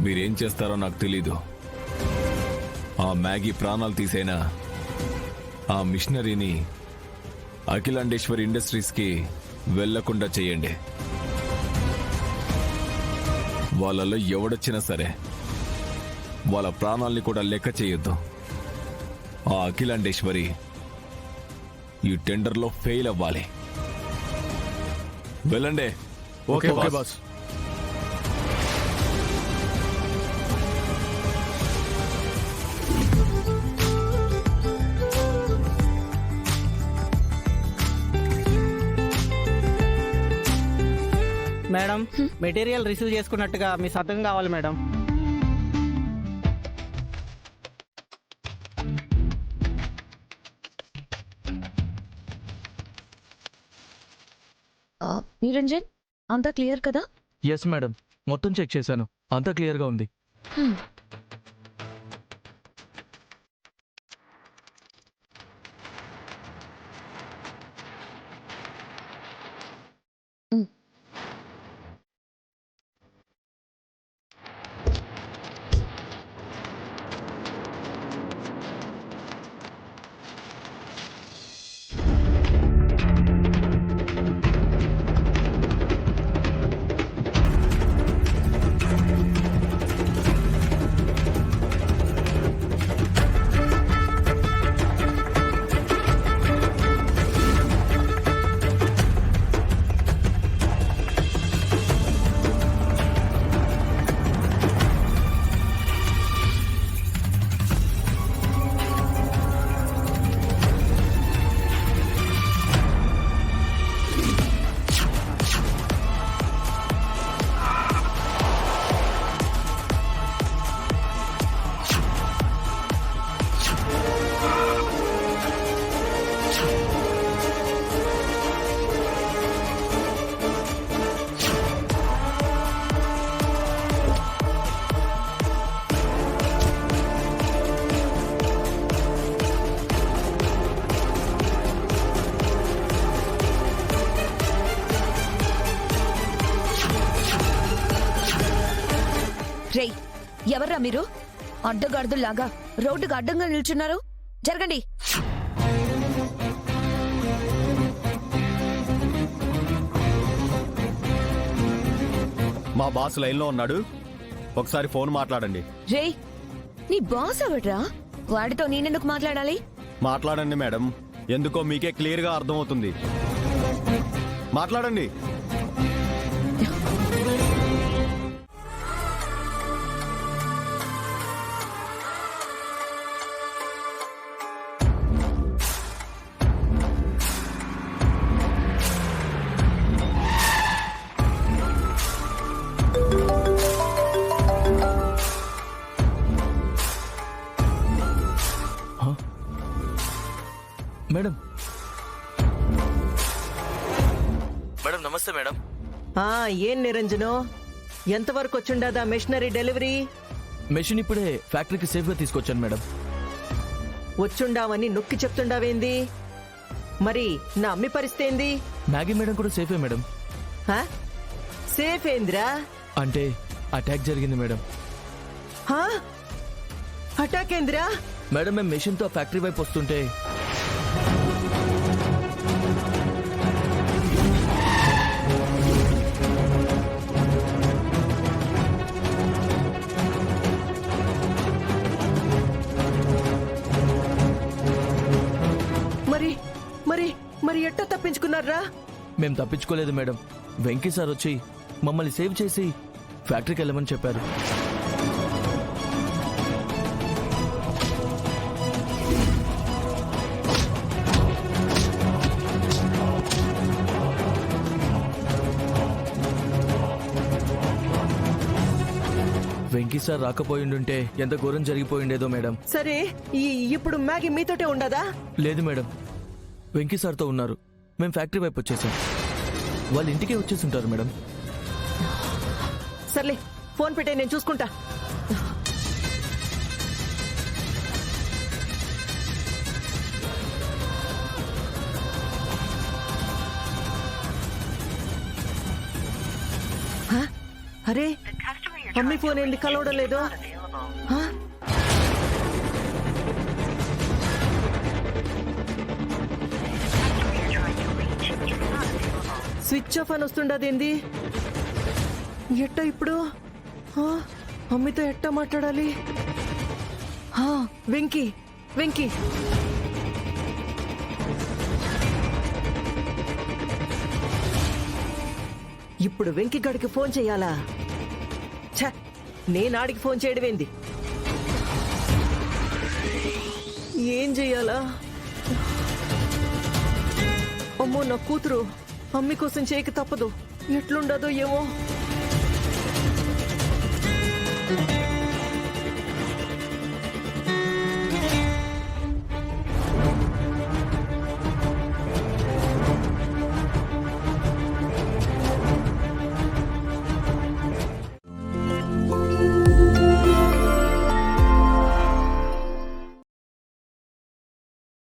మీరేం చేస్తారో నాకు తెలీదు. ఆ మ్యాగీ ప్రాణాలు తీసైనా ఆ మిషనరీని అఖిలాండేశ్వరి ఇండస్ట్రీస్కి వెళ్లకుండా చేయండి. వాళ్ళలో ఎవడొచ్చినా సరే వాళ్ళ ప్రాణాల్ని కూడా లెక్క చేయొద్దు. ఆ అఖిలాండేశ్వరి ఈ టెండర్లో ఫెయిల్ అవ్వాలి. వెళ్ళండి. Okay boss. Madam, material receive చేసుకున్నట్టుగా మీ సంతకం కావాలి మేడం. నిరంజన్, అంతా క్లియర్ కదా? ఎస్ మేడం, మొత్తం చెక్ చేశాను, అంతా క్లియర్గా ఉంది. రేయ్, ఎవర్రా మీరు? అడ్డగాడులాగా రోడ్డుకు అడ్డంగా నిల్చున్నారు. జరగండి. మా బాస్ లైన్లో ఉన్నాడు, ఒకసారి ఫోన్ మాట్లాడండి. రేయ్, నీ బాస్ ఎవడ్రా? వాడితో నేనెందుకు మాట్లాడాలి? మాట్లాడండి మేడం, ఎందుకో మీకే క్లియర్గా అర్థమవుతుంది. మాట్లాడండి. మేడం మేడం నమస్తే మేడం. ఏం నిరంజను, ఎంతవరకు వచ్చిండదా మిషనరీ డెలివరీ? మెషిన్ ఇప్పుడే ఫ్యాక్టరీకి సేఫ్గా తీసుకొచ్చాను మేడం. వచ్చుండావని నొక్కి చెప్తుండావేంది? మరి నా అమ్మి పరిస్థితి ఏంది? మ్యాగీ మేడం కూడా సేఫే మేడం. సేఫ్ ఏందిరా? అంటే అటాక్ జరిగింది మేడం. అటాక్ ఏందిరా? మేడం, మేము మెషిన్తో ఫ్యాక్టరీ వైపు వస్తుంటే మరి ఎట్టా తప్పించుకున్నారా? మేము తప్పించుకోలేదు మేడం. వెంకీ సార్ వచ్చి మమ్మల్ని సేవ్ చేసి ఫ్యాక్టరీకి వెళ్ళమని చెప్పారు. వెంకీ సార్ రాకపోయిండుంటే ఎంత ఘోరం జరిగిపోయిండేదో మేడం. సరే, ఇప్పుడు మ్యాగీ మీతోటే ఉండదా? లేదు మేడం, వెంకీ సార్తో ఉన్నారు. మేము ఫ్యాక్టరీ వైపు వచ్చేసాం. వాళ్ళ ఇంటికే వచ్చేసి ఉంటారు మేడం. సర్లే, ఫోన్ పెట్టే, నేను చూసుకుంటా. అరే, అమ్మి ఫోన్ ఎందుకు కలవడం లేదు ఆ? స్విచ్ ఆఫ్ అని వస్తుండదేంది ఎట్టా ఇప్పుడు ఆ? అమ్మితో ఎట్టా మాట్లాడాలి ఆ, వెంకీ వెంకీ ఇప్పుడు వెంకీ గడికి ఫోన్ చెయ్యాలా ఛ, నేనాడికి ఫోన్ చేయడమేంది ఏం చెయ్యాలా అమ్మో నా కూతురు అమ్మి కోసం చేయక తప్పదు ఎట్లుండదో ఏమో